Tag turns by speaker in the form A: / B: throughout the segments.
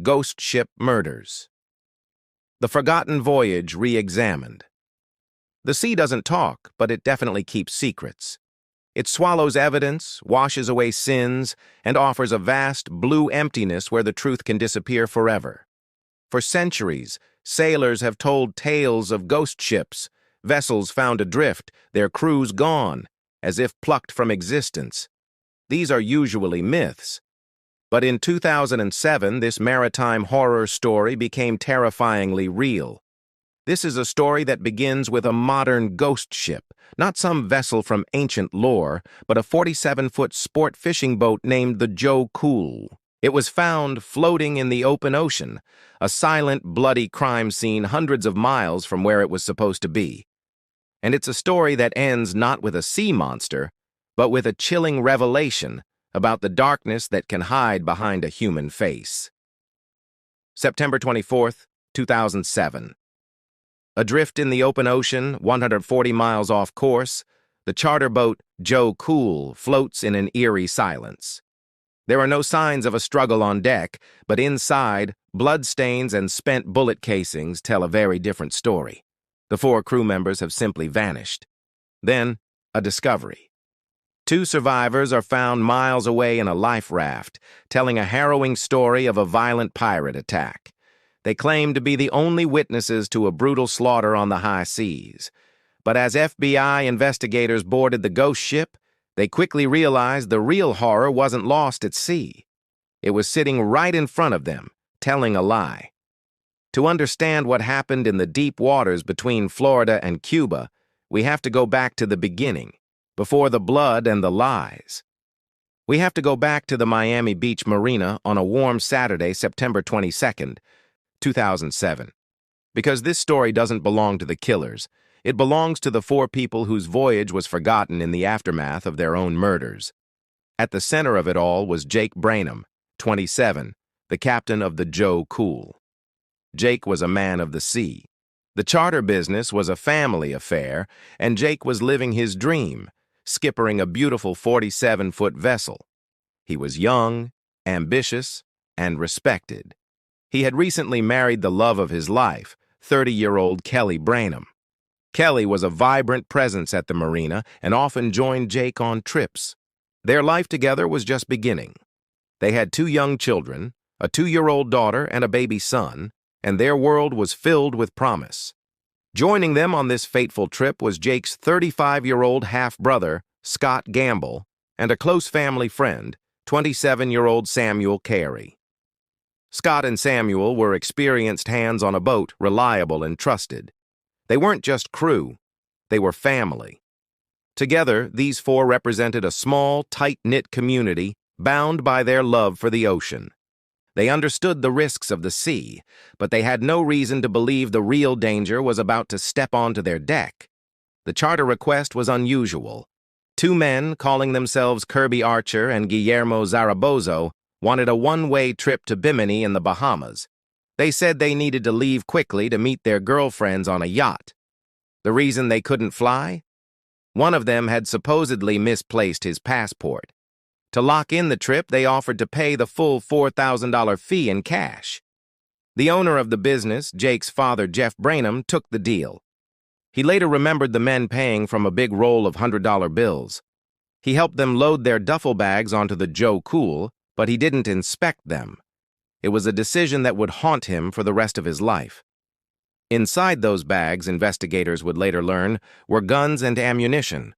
A: Ghost Ship Murders. The Forgotten Voyage Re-Examined. The sea doesn't talk, but it definitely keeps secrets. It swallows evidence, washes away sins, and offers a vast, blue emptiness where the truth can disappear forever. For centuries, sailors have told tales of ghost ships, vessels found adrift, their crews gone, as if plucked from existence. These are usually myths. But in 2007, this maritime horror story became terrifyingly real. This is a story that begins with a modern ghost ship, not some vessel from ancient lore, but a 47-foot sport fishing boat named the Joe Cool. It was found floating in the open ocean, a silent, bloody crime scene hundreds of miles from where it was supposed to be. And it's a story that ends not with a sea monster, but with a chilling revelation about the darkness that can hide behind a human face. September 24th, 2007. Adrift in the open ocean, 140 miles off course, the charter boat Joe Cool floats in an eerie silence. There are no signs of a struggle on deck, but inside, bloodstains and spent bullet casings tell a very different story. The 4 crew members have simply vanished. Then, a discovery. 2 survivors are found miles away in a life raft, telling a harrowing story of a violent pirate attack. They claim to be the only witnesses to a brutal slaughter on the high seas. But as FBI investigators boarded the ghost ship, they quickly realized the real horror wasn't lost at sea. It was sitting right in front of them, telling a lie. To understand what happened in the deep waters between Florida and Cuba, we have to go back to the beginning, before the blood and the lies. We have to go back to the Miami Beach Marina on a warm Saturday, September 22nd, 2007. Because this story doesn't belong to the killers. It belongs to the 4 people whose voyage was forgotten in the aftermath of their own murders. At the center of it all was Jake Brainham, 27, the captain of the Joe Cool. Jake was a man of the sea. The charter business was a family affair, and Jake was living his dream, skippering a beautiful 47-foot vessel. He was young, ambitious, and respected. He had recently married the love of his life, 30-year-old Kelly Brainham. Kelly was a vibrant presence at the marina and often joined Jake on trips. Their life together was just beginning. They had 2 young children, a 2-year-old daughter and a baby son, and their world was filled with promise. Joining them on this fateful trip was Jake's 35-year-old half-brother, Scott Gamble, and a close family friend, 27-year-old Samuel Carey. Scott and Samuel were experienced hands on a boat, reliable and trusted. They weren't just crew, they were family. Together, these 4 represented a small, tight-knit community bound by their love for the ocean. They understood the risks of the sea, but they had no reason to believe the real danger was about to step onto their deck. The charter request was unusual. 2 men, calling themselves Kirby Archer and Guillermo Zarabozo, wanted a one-way trip to Bimini in the Bahamas. They said they needed to leave quickly to meet their girlfriends on a yacht. The reason they couldn't fly? One of them had supposedly misplaced his passport. To lock in the trip, they offered to pay the full $4,000 fee in cash. The owner of the business, Jake's father, Jeff Brainham, took the deal. He later remembered the men paying from a big roll of $100 bills. He helped them load their duffel bags onto the Joe Cool, but he didn't inspect them. It was a decision that would haunt him for the rest of his life. Inside those bags, investigators would later learn, were guns and ammunition.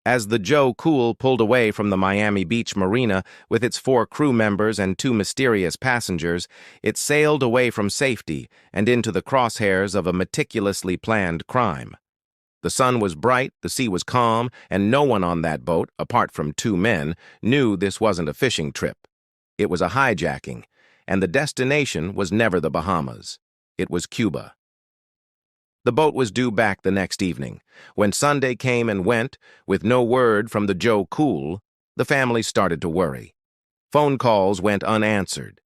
A: As the Joe Cool pulled away from the Miami Beach Marina with its 4 crew members and 2 mysterious passengers, it sailed away from safety and into the crosshairs of a meticulously planned crime. The sun was bright, the sea was calm, and no one on that boat, apart from 2 men, knew this wasn't a fishing trip. It was a hijacking, and the destination was never the Bahamas. It was Cuba. The boat was due back the next evening. When Sunday came and went, with no word from the Joe Cool, the family started to worry. Phone calls went unanswered.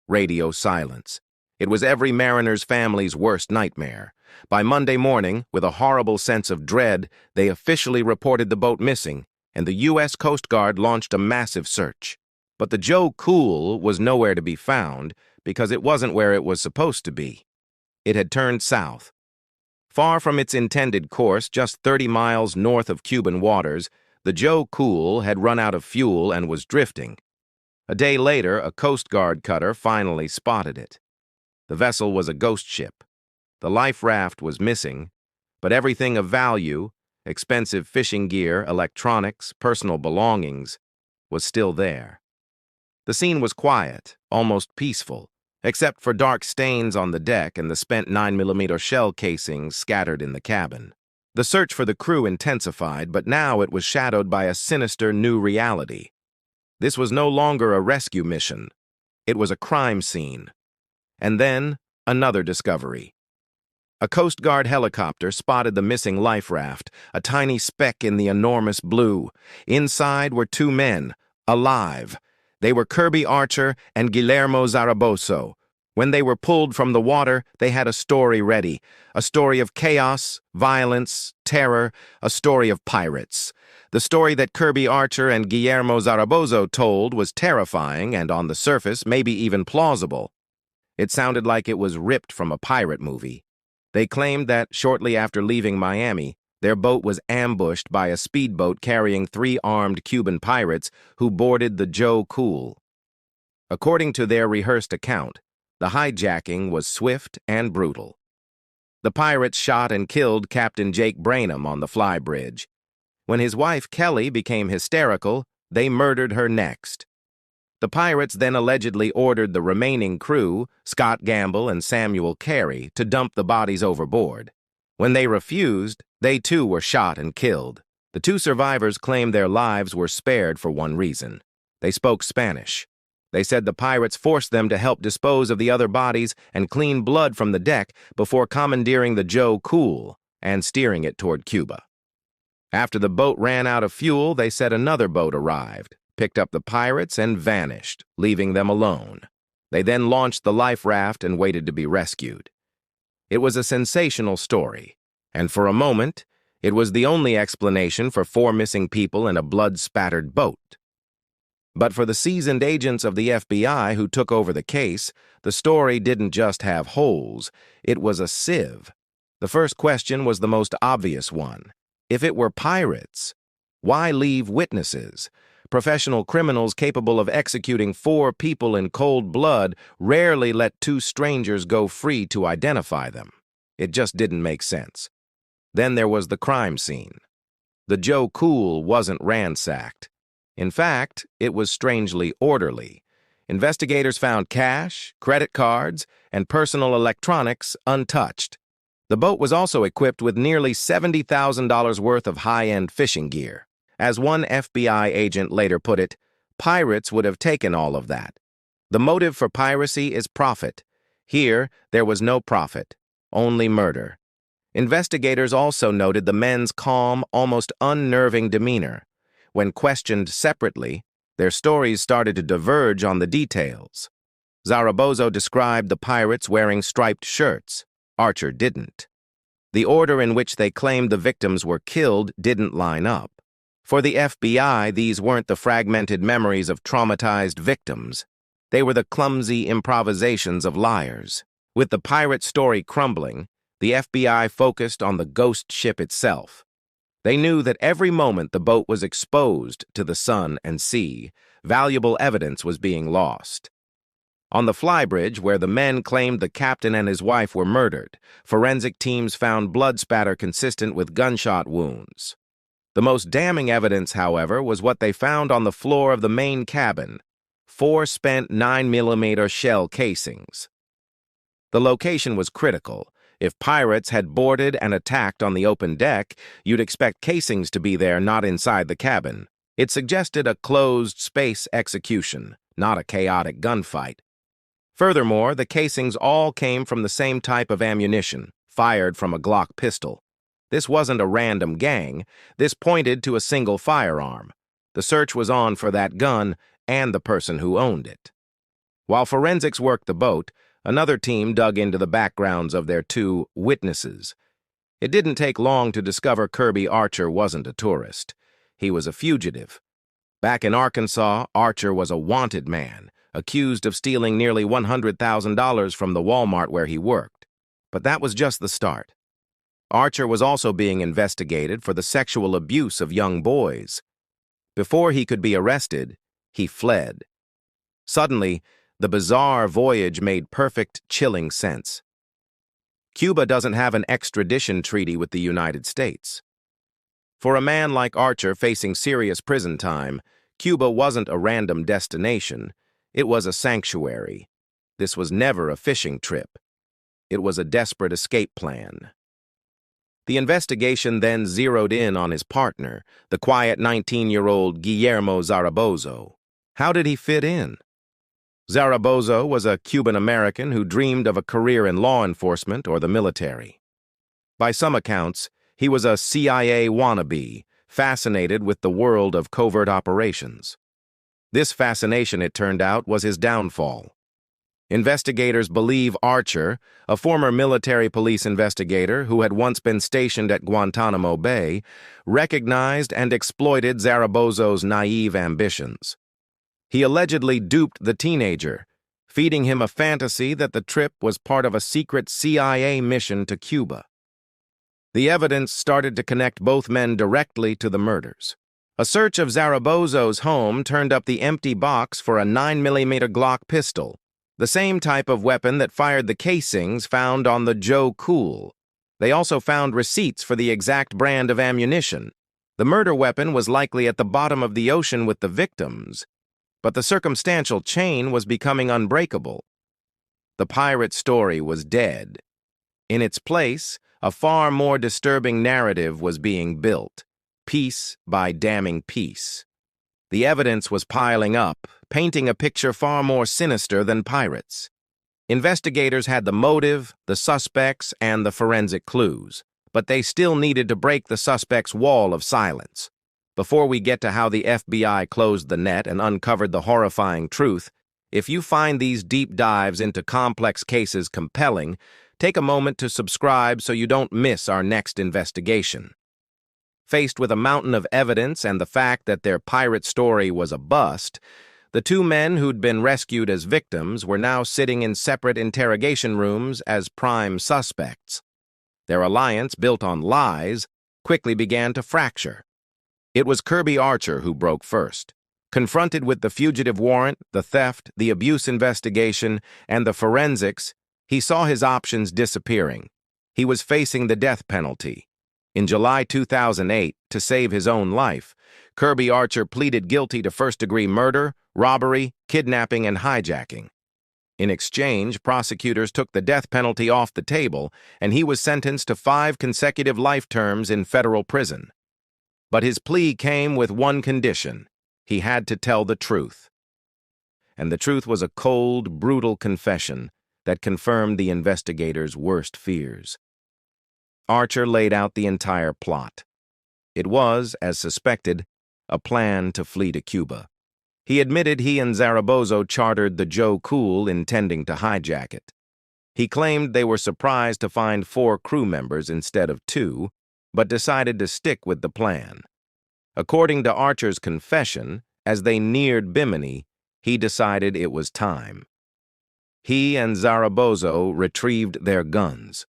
A: Radio silence. It was every mariner's family's worst nightmare. By Monday morning, with a horrible sense of dread, they officially reported the boat missing, and the U.S. Coast Guard launched a massive search. But the Joe Cool was nowhere to be found because it wasn't where it was supposed to be. It had turned south. Far from its intended course, just 30 miles north of Cuban waters, the Joe Cool had run out of fuel and was drifting. A day later, a Coast Guard cutter finally spotted it. The vessel was a ghost ship. The life raft was missing, but everything of value, expensive fishing gear, electronics, personal belongings, was still there. The scene was quiet, almost peaceful, except for dark stains on the deck and the spent 9mm shell casings scattered in the cabin. The search for the crew intensified, but now it was shadowed by a sinister new reality. This was no longer a rescue mission. It was a crime scene. And then, another discovery. A Coast Guard helicopter spotted the missing life raft, a tiny speck in the enormous blue. Inside were two men, alive. They were Kirby Archer and Guillermo Zarabozo. When they were pulled from the water, they had a story ready. A story of chaos, violence, terror, a story of pirates. The story that Kirby Archer and Guillermo Zarabozo told was terrifying and, on the surface, maybe even plausible. It sounded like it was ripped from a pirate movie. They claimed that, shortly after leaving Miami, their boat was ambushed by a speedboat carrying 3 armed Cuban pirates who boarded the Joe Cool. According to their rehearsed account, the hijacking was swift and brutal. The pirates shot and killed Captain Jake Brainham on the flybridge. When his wife Kelly became hysterical, they murdered her next. The pirates then allegedly ordered the remaining crew, Scott Gamble and Samuel Carey, to dump the bodies overboard. When they refused, they too were shot and killed. The 2 survivors claimed their lives were spared for one reason. They spoke Spanish. They said the pirates forced them to help dispose of the other bodies and clean blood from the deck before commandeering the Joe Cool and steering it toward Cuba. After the boat ran out of fuel, they said another boat arrived, picked up the pirates, and vanished, leaving them alone. They then launched the life raft and waited to be rescued. It was a sensational story, and for a moment, it was the only explanation for 4 missing people in a blood-spattered boat. But for the seasoned agents of the FBI who took over the case, the story didn't just have holes, it was a sieve. The first question was the most obvious one. If it were pirates, why leave witnesses? Professional criminals capable of executing 4 people in cold blood rarely let 2 strangers go free to identify them. It just didn't make sense. Then there was the crime scene. The Joe Cool wasn't ransacked. In fact, it was strangely orderly. Investigators found cash, credit cards, and personal electronics untouched. The boat was also equipped with nearly $70,000 worth of high-end fishing gear. As one FBI agent later put it, pirates would have taken all of that. The motive for piracy is profit. Here, there was no profit, only murder. Investigators also noted the men's calm, almost unnerving demeanor. When questioned separately, their stories started to diverge on the details. Zarabozo described the pirates wearing striped shirts. Archer didn't. The order in which they claimed the victims were killed didn't line up. For the FBI, these weren't the fragmented memories of traumatized victims. They were the clumsy improvisations of liars. With the pirate story crumbling, the FBI focused on the ghost ship itself. They knew that every moment the boat was exposed to the sun and sea, valuable evidence was being lost. On the flybridge, where the men claimed the captain and his wife were murdered, forensic teams found blood spatter consistent with gunshot wounds. The most damning evidence, however, was what they found on the floor of the main cabin: 4 spent 9mm shell casings. The location was critical. If pirates had boarded and attacked on the open deck, you'd expect casings to be there, not inside the cabin. It suggested a closed-space execution, not a chaotic gunfight. Furthermore, the casings all came from the same type of ammunition, fired from a Glock pistol. This wasn't a random gang. This pointed to a single firearm. The search was on for that gun and the person who owned it. While forensics worked the boat, another team dug into the backgrounds of their 2 witnesses. It didn't take long to discover Kirby Archer wasn't a tourist. He was a fugitive. Back in Arkansas, Archer was a wanted man, accused of stealing nearly $100,000 from the Walmart where he worked. But that was just the start. Archer was also being investigated for the sexual abuse of young boys. Before he could be arrested, he fled. Suddenly, the bizarre voyage made perfect, chilling sense. Cuba doesn't have an extradition treaty with the United States. For a man like Archer facing serious prison time, Cuba wasn't a random destination. It was a sanctuary. This was never a fishing trip. It was a desperate escape plan. The investigation then zeroed in on his partner, the quiet 19-year-old Guillermo Zarabozo. How did he fit in? Zarabozo was a Cuban-American who dreamed of a career in law enforcement or the military. By some accounts, he was a CIA wannabe, fascinated with the world of covert operations. This fascination, it turned out, was his downfall. Investigators believe Archer, a former military police investigator who had once been stationed at Guantanamo Bay, recognized and exploited Zarabozo's naive ambitions. He allegedly duped the teenager, feeding him a fantasy that the trip was part of a secret CIA mission to Cuba. The evidence started to connect both men directly to the murders. A search of Zarabozo's home turned up the empty box for a 9mm Glock pistol, the same type of weapon that fired the casings found on the Joe Cool. They also found receipts for the exact brand of ammunition. The murder weapon was likely at the bottom of the ocean with the victims, but the circumstantial chain was becoming unbreakable. The pirate story was dead. In its place, a far more disturbing narrative was being built, piece by damning piece. The evidence was piling up, painting a picture far more sinister than pirates. Investigators had the motive, the suspects, and the forensic clues, but they still needed to break the suspects' wall of silence. Before we get to how the FBI closed the net and uncovered the horrifying truth, if you find these deep dives into complex cases compelling, take a moment to subscribe so you don't miss our next investigation. Faced with a mountain of evidence and the fact that their pirate story was a bust, the two men who'd been rescued as victims were now sitting in separate interrogation rooms as prime suspects. Their alliance, built on lies, quickly began to fracture. It was Kirby Archer who broke first. Confronted with the fugitive warrant, the theft, the abuse investigation, and the forensics, he saw his options disappearing. He was facing the death penalty. In July 2008, to save his own life, Kirby Archer pleaded guilty to first-degree murder, robbery, kidnapping, and hijacking. In exchange, prosecutors took the death penalty off the table, and he was sentenced to 5 consecutive life terms in federal prison. But his plea came with one condition: he had to tell the truth. And the truth was a cold, brutal confession that confirmed the investigators' worst fears. Archer laid out the entire plot. It was, as suspected, a plan to flee to Cuba. He admitted he and Zarabozo chartered the Joe Cool intending to hijack it. He claimed they were surprised to find 4 crew members instead of 2, but decided to stick with the plan. According to Archer's confession, as they neared Bimini, he decided it was time. He and Zarabozo retrieved their guns.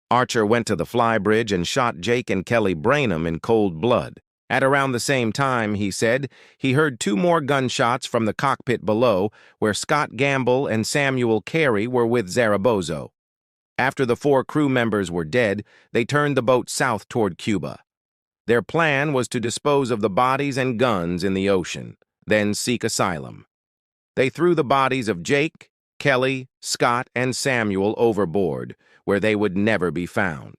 A: Archer went to the flybridge and shot Jake and Kelly Brainham in cold blood. At around the same time, he said, he heard 2 more gunshots from the cockpit below, where Scott Gamble and Samuel Carey were with Zarabozo. After the 4 crew members were dead, they turned the boat south toward Cuba. Their plan was to dispose of the bodies and guns in the ocean, then seek asylum. They threw the bodies of Jake, Kelly, Scott, and Samuel overboard, where they would never be found.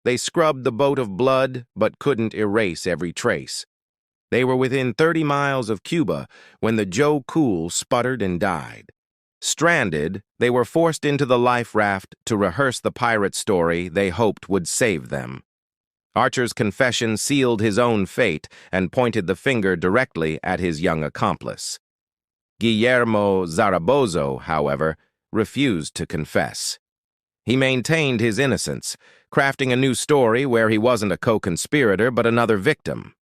A: They scrubbed the boat of blood, but couldn't erase every trace. They were within 30 miles of Cuba when the Joe Cool sputtered and died. Stranded, they were forced into the life raft to rehearse the pirate story they hoped would save them. Archer's confession sealed his own fate and pointed the finger directly at his young accomplice. Guillermo Zarabozo, however, refused to confess. He maintained his innocence, crafting a new story where he wasn't a co-conspirator but another victim.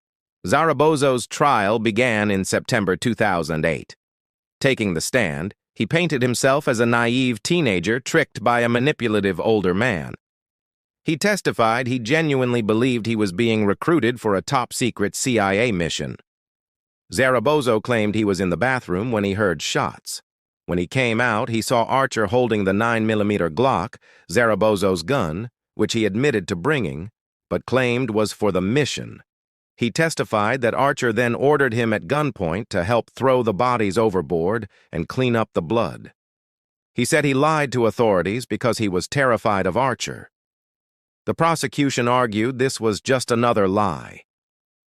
A: Zarabozo's trial began in September 2008. Taking the stand, he painted himself as a naive teenager tricked by a manipulative older man. He testified he genuinely believed he was being recruited for a top-secret CIA mission. Zarabozo claimed he was in the bathroom when he heard shots. When he came out, he saw Archer holding the 9mm Glock, Zarabozo's gun, which he admitted to bringing, but claimed was for the mission. He testified that Archer then ordered him at gunpoint to help throw the bodies overboard and clean up the blood. He said he lied to authorities because he was terrified of Archer. The prosecution argued this was just another lie.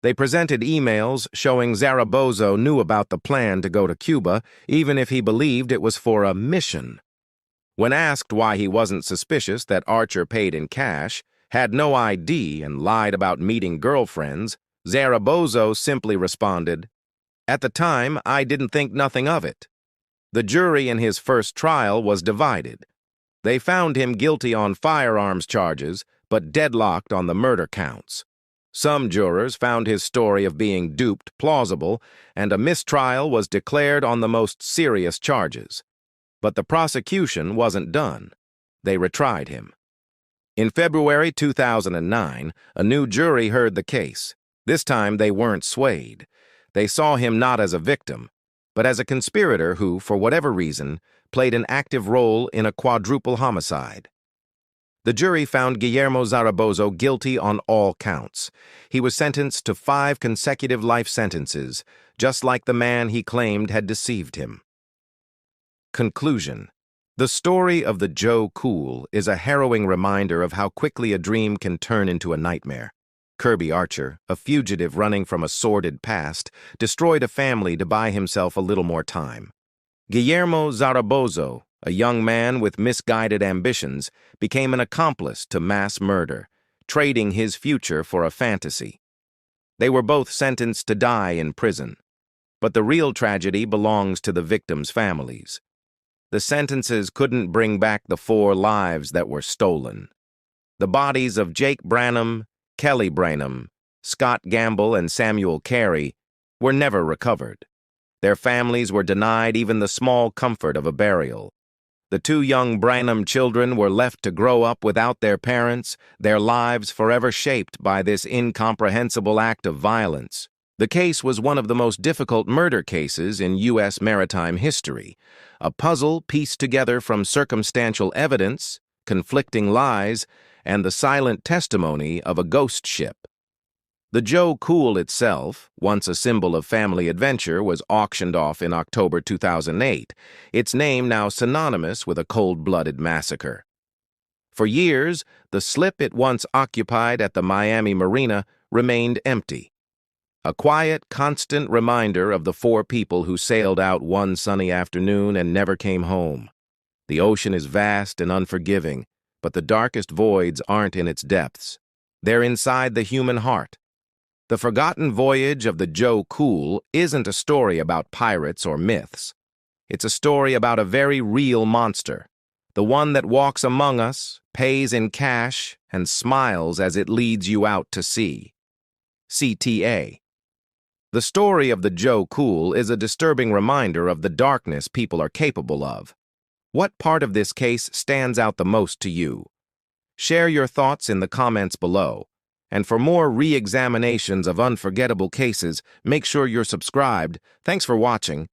A: They presented emails showing Zarabozo knew about the plan to go to Cuba, even if he believed it was for a mission. When asked why he wasn't suspicious that Archer paid in cash, had no ID, and lied about meeting girlfriends, Zarabozo simply responded, "At the time, I didn't think nothing of it." The jury in his first trial was divided. They found him guilty on firearms charges, but deadlocked on the murder counts. Some jurors found his story of being duped plausible, and a mistrial was declared on the most serious charges. But the prosecution wasn't done. They retried him. In February 2009, a new jury heard the case. This time they weren't swayed. They saw him not as a victim, but as a conspirator who, for whatever reason, played an active role in a quadruple homicide. The jury found Guillermo Zarabozo guilty on all counts. He was sentenced to 5 consecutive life sentences, just like the man he claimed had deceived him. Conclusion. The story of the Joe Cool is a harrowing reminder of how quickly a dream can turn into a nightmare. Kirby Archer, a fugitive running from a sordid past, destroyed a family to buy himself a little more time. Guillermo Zarabozo, a young man with misguided ambitions, became an accomplice to mass murder, trading his future for a fantasy. They were both sentenced to die in prison, but the real tragedy belongs to the victims' families. The sentences couldn't bring back the 4 lives that were stolen. The bodies of Jake Branham, Kelly Branham, Scott Gamble, and Samuel Carey were never recovered. Their families were denied even the small comfort of a burial. The 2 young Branham children were left to grow up without their parents, their lives forever shaped by this incomprehensible act of violence. The case was one of the most difficult murder cases in U.S. maritime history, a puzzle pieced together from circumstantial evidence, conflicting lies, and the silent testimony of a ghost ship. The Joe Cool itself, once a symbol of family adventure, was auctioned off in October 2008, its name now synonymous with a cold-blooded massacre. For years, the slip it once occupied at the Miami Marina remained empty. A quiet, constant reminder of the 4 people who sailed out one sunny afternoon and never came home. The ocean is vast and unforgiving, but the darkest voids aren't in its depths. They're inside the human heart. The Forgotten Voyage of the Joe Cool isn't a story about pirates or myths. It's a story about a very real monster, the one that walks among us, pays in cash, and smiles as it leads you out to sea. CTA. The story of the Joe Cool is a disturbing reminder of the darkness people are capable of. What part of this case stands out the most to you? Share your thoughts in the comments below. And for more re-examinations of unforgettable cases, make sure you're subscribed. Thanks for watching.